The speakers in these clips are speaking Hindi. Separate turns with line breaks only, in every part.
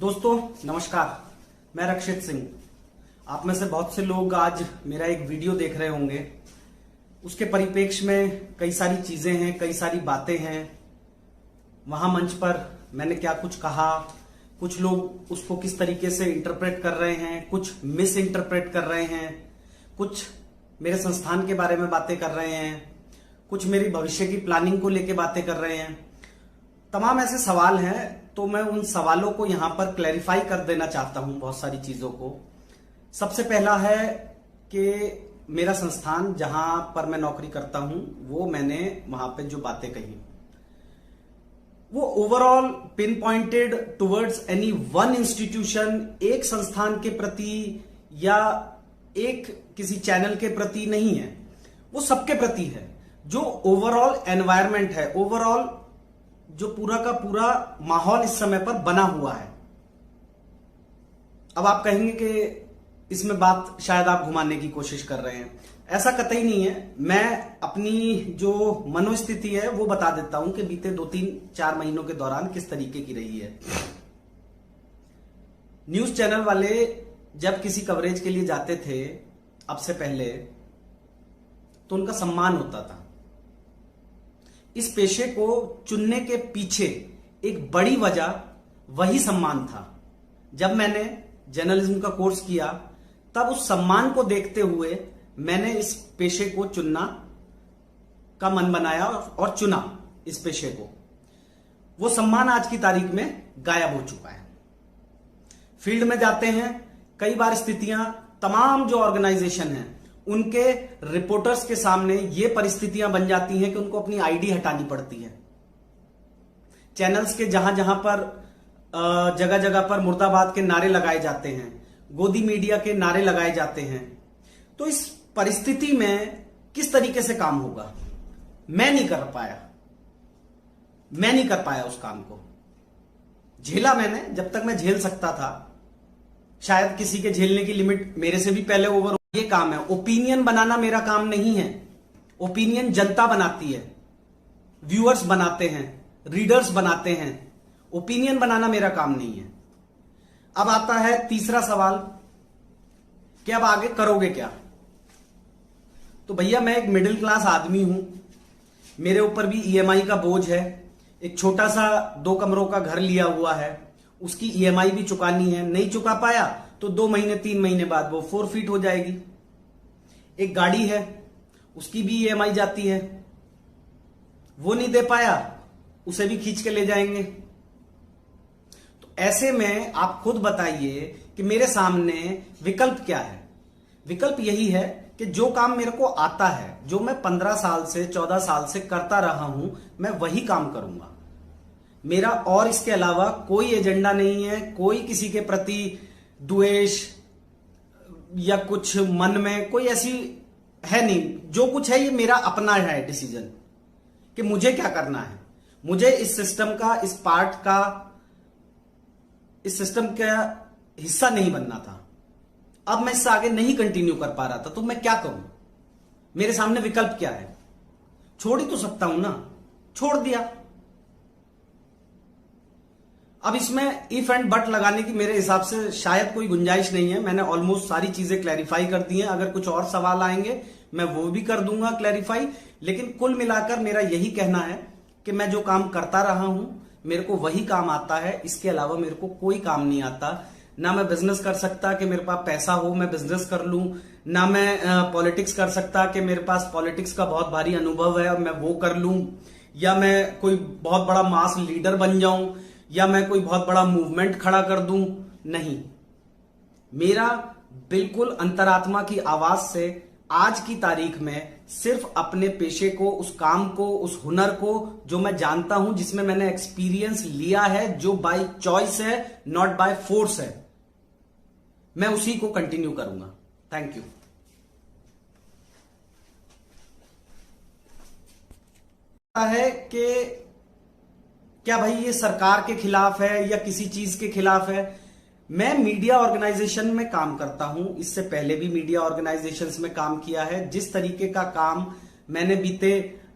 दोस्तों नमस्कार, मैं रक्षित सिंह। आप में से बहुत से लोग आज मेरा एक वीडियो देख रहे होंगे। उसके परिप्रेक्ष्य में कई सारी चीजें हैं, कई सारी बातें हैं। वहां मंच पर मैंने क्या कुछ कहा, कुछ लोग उसको किस तरीके से इंटरप्रेट कर रहे हैं, कुछ मिस इंटरप्रेट कर रहे हैं, कुछ मेरे संस्थान के बारे में बातें कर रहे हैं, कुछ मेरी भविष्य की प्लानिंग को लेकर बातें कर रहे हैं। तमाम ऐसे सवाल हैं, तो मैं उन सवालों को यहां पर क्लैरिफाई कर देना चाहता हूं, बहुत सारी चीजों को। सबसे पहला है कि मेरा संस्थान जहां पर मैं नौकरी करता हूं, वो मैंने वहां पे जो बातें कही वो overall pin pointed towards any one institution, एक संस्थान के प्रति या एक किसी चैनल के प्रति नहीं है, वो सबके प्रति है। जो ओवरऑल एनवायरमेंट है, ओवरऑल जो पूरा का पूरा माहौल इस समय पर बना हुआ है। अब आप कहेंगे कि इसमें बात शायद आप घुमाने की कोशिश कर रहे हैं। ऐसा कतई नहीं है। मैं अपनी जो मनोस्थिति है वो बता देता हूं कि बीते 2-3-4 महीनों के दौरान किस तरीके की रही है। न्यूज चैनल वाले जब किसी कवरेज के लिए जाते थे अब से पहले, तो उनका सम्मान होता था। इस पेशे को चुनने के पीछे एक बड़ी वजह वही सम्मान था। जब मैंने जर्नलिज्म का कोर्स किया तब उस सम्मान को देखते हुए मैंने इस पेशे को चुनना का मन बनाया और चुना इस पेशे को। वो सम्मान आज की तारीख में गायब हो चुका है। फील्ड में जाते हैं, कई बार स्थितियां, तमाम जो ऑर्गेनाइजेशन हैं उनके रिपोर्टर्स के सामने ये परिस्थितियां बन जाती हैं कि उनको अपनी आईडी हटानी पड़ती है। चैनल्स के जहां जहां पर जगह जगह पर मुर्दाबाद के नारे लगाए जाते हैं, गोदी मीडिया के नारे लगाए जाते हैं। तो इस परिस्थिति में किस तरीके से काम होगा, मैं नहीं कर पाया उस काम को। झेला मैंने जब तक मैं झेल सकता था। शायद किसी के झेलने की लिमिट मेरे से भी पहले ओवर। ये काम है, ओपिनियन बनाना मेरा काम नहीं है। ओपिनियन जनता बनाती है, व्यूअर्स बनाते हैं, रीडर्स बनाते हैं। ओपिनियन बनाना मेरा काम नहीं है। अब आता है तीसरा सवाल कि अब आगे करोगे क्या। तो भैया मैं एक मिडिल क्लास आदमी हूं, मेरे ऊपर भी ईएमआई का बोझ है। एक छोटा सा 2 कमरों का घर लिया हुआ है, उसकी ईएमआई भी चुकानी है। नहीं चुका पाया तो 2 महीने 3 महीने बाद वो फोरफीट हो जाएगी। एक गाड़ी है, उसकी भी ईएमआई जाती है, वो नहीं दे पाया उसे भी खींच के ले जाएंगे। तो ऐसे में आप खुद बताइए कि मेरे सामने विकल्प क्या है। विकल्प यही है कि जो काम मेरे को आता है, जो मैं 15 साल से 14 साल से करता रहा हूं, मैं वही काम करूंगा। मेरा और इसके अलावा कोई एजेंडा नहीं है, कोई किसी के प्रति द्वेष या कुछ मन में कोई ऐसी है नहीं। जो कुछ है ये मेरा अपना है डिसीजन कि मुझे क्या करना है। मुझे इस सिस्टम का, इस पार्ट का, इस सिस्टम का हिस्सा नहीं बनना था। अब मैं इससे आगे नहीं कंटिन्यू कर पा रहा था, तो मैं क्या करूं। मेरे सामने विकल्प क्या है। छोड़ ही तो सकता हूं ना, छोड़ दिया। अब इसमें इफ एंड बट लगाने की मेरे हिसाब से शायद कोई गुंजाइश नहीं है। मैंने ऑलमोस्ट सारी चीजें क्लैरिफाई कर दी हैं। अगर कुछ और सवाल आएंगे मैं वो भी कर दूंगा क्लैरिफाई। लेकिन कुल मिलाकर मेरा यही कहना है कि मैं जो काम करता रहा हूं, मेरे को वही काम आता है। इसके अलावा मेरे को कोई काम नहीं आता। ना मैं बिजनेस कर सकता कि मेरे पास पैसा हो मैं बिजनेस कर लूं, ना मैं पॉलिटिक्स कर सकता कि मेरे पास पॉलिटिक्स का बहुत भारी अनुभव है और मैं वो कर लूं, या मैं कोई बहुत बड़ा मास लीडर बन जाऊं, या मैं कोई बहुत बड़ा मूवमेंट खड़ा कर दूं। नहीं, मेरा बिल्कुल अंतरात्मा की आवाज से आज की तारीख में सिर्फ अपने पेशे को, उस काम को, उस हुनर को जो मैं जानता हूं, जिसमें मैंने एक्सपीरियंस लिया है, जो बाय चॉइस है, नॉट बाय फोर्स है, मैं उसी को कंटिन्यू करूंगा। Thank you. है कि क्या भाई ये सरकार के खिलाफ है या किसी चीज के खिलाफ है। मैं मीडिया ऑर्गेनाइजेशन में काम करता हूं, इससे पहले भी मीडिया ऑर्गेनाइजेशंस में काम किया है। जिस तरीके का काम मैंने बीते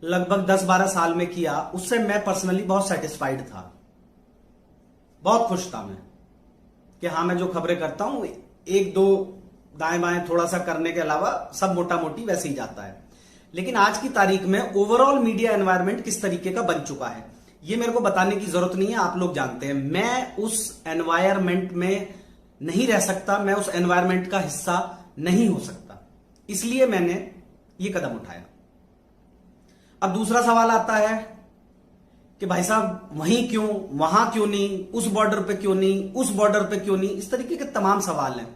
लगभग 10-12 साल में किया, उससे मैं पर्सनली बहुत सेटिस्फाइड था, बहुत खुश था मैं। कि हाँ मैं जो खबरें करता हूं एक दो दाएं बाएं थोड़ा सा करने के अलावा सब मोटा मोटी वैसे ही जाता है। लेकिन आज की तारीख में ओवरऑल मीडिया एनवायरनमेंट किस तरीके का बन चुका है ये मेरे को बताने की जरूरत नहीं है, आप लोग जानते हैं। मैं उस एनवायरनमेंट में नहीं रह सकता, मैं उस एनवायरनमेंट का हिस्सा नहीं हो सकता, इसलिए मैंने ये कदम उठाया। अब दूसरा सवाल आता है कि भाई साहब वहीं क्यों, वहां क्यों नहीं, उस बॉर्डर पे क्यों नहीं, उस बॉर्डर पे क्यों नहीं, इस तरीके के तमाम सवाल हैं।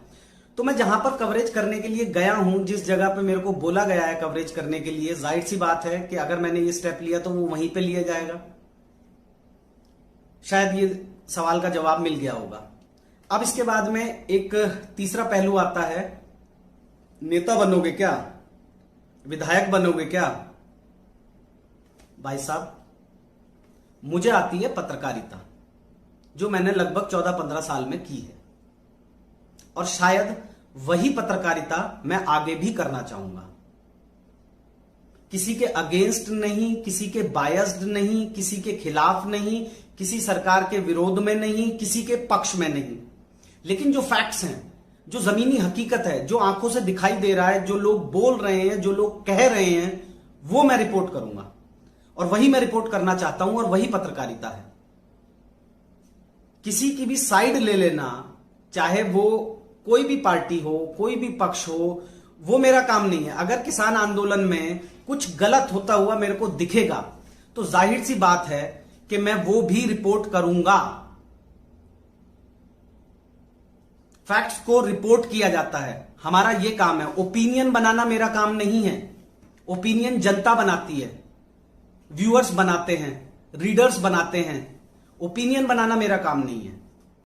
तो मैं जहां पर कवरेज करने के लिए गया हूं, जिस जगह पे मेरे को बोला गया है कवरेज करने के लिए, जाहिर सी बात है कि अगर मैंने ये स्टेप लिया तो वो वहीं पे लिया जाएगा। शायद ये सवाल का जवाब मिल गया होगा। अब इसके बाद में एक तीसरा पहलू आता है, नेता बनोगे क्या, विधायक बनोगे क्या? भाई साहब मुझे आती है पत्रकारिता, जो मैंने लगभग 14-15 साल में की है, और शायद वही पत्रकारिता मैं आगे भी करना चाहूंगा। किसी के अगेंस्ट नहीं, किसी के बायस्ड नहीं, किसी के खिलाफ नहीं, किसी सरकार के विरोध में नहीं, किसी के पक्ष में नहीं, लेकिन जो फैक्ट्स हैं, जो जमीनी हकीकत है, जो आंखों से दिखाई दे रहा है, जो लोग बोल रहे हैं, जो लोग कह रहे हैं, वो मैं रिपोर्ट करूंगा, और वही मैं रिपोर्ट करना चाहता हूं, और वही पत्रकारिता है। किसी की भी साइड ले लेना, चाहे वो कोई भी पार्टी हो, कोई भी पक्ष हो, वो मेरा काम नहीं है। अगर किसान आंदोलन में कुछ गलत होता हुआ मेरे को दिखेगा तो जाहिर सी बात है कि मैं वो भी रिपोर्ट करूंगा। फैक्ट्स को रिपोर्ट किया जाता है, हमारा ये काम है। ओपिनियन बनाना मेरा काम नहीं है, ओपिनियन जनता बनाती है, व्यूअर्स बनाते हैं, रीडर्स बनाते हैं। ओपिनियन बनाना मेरा काम नहीं है।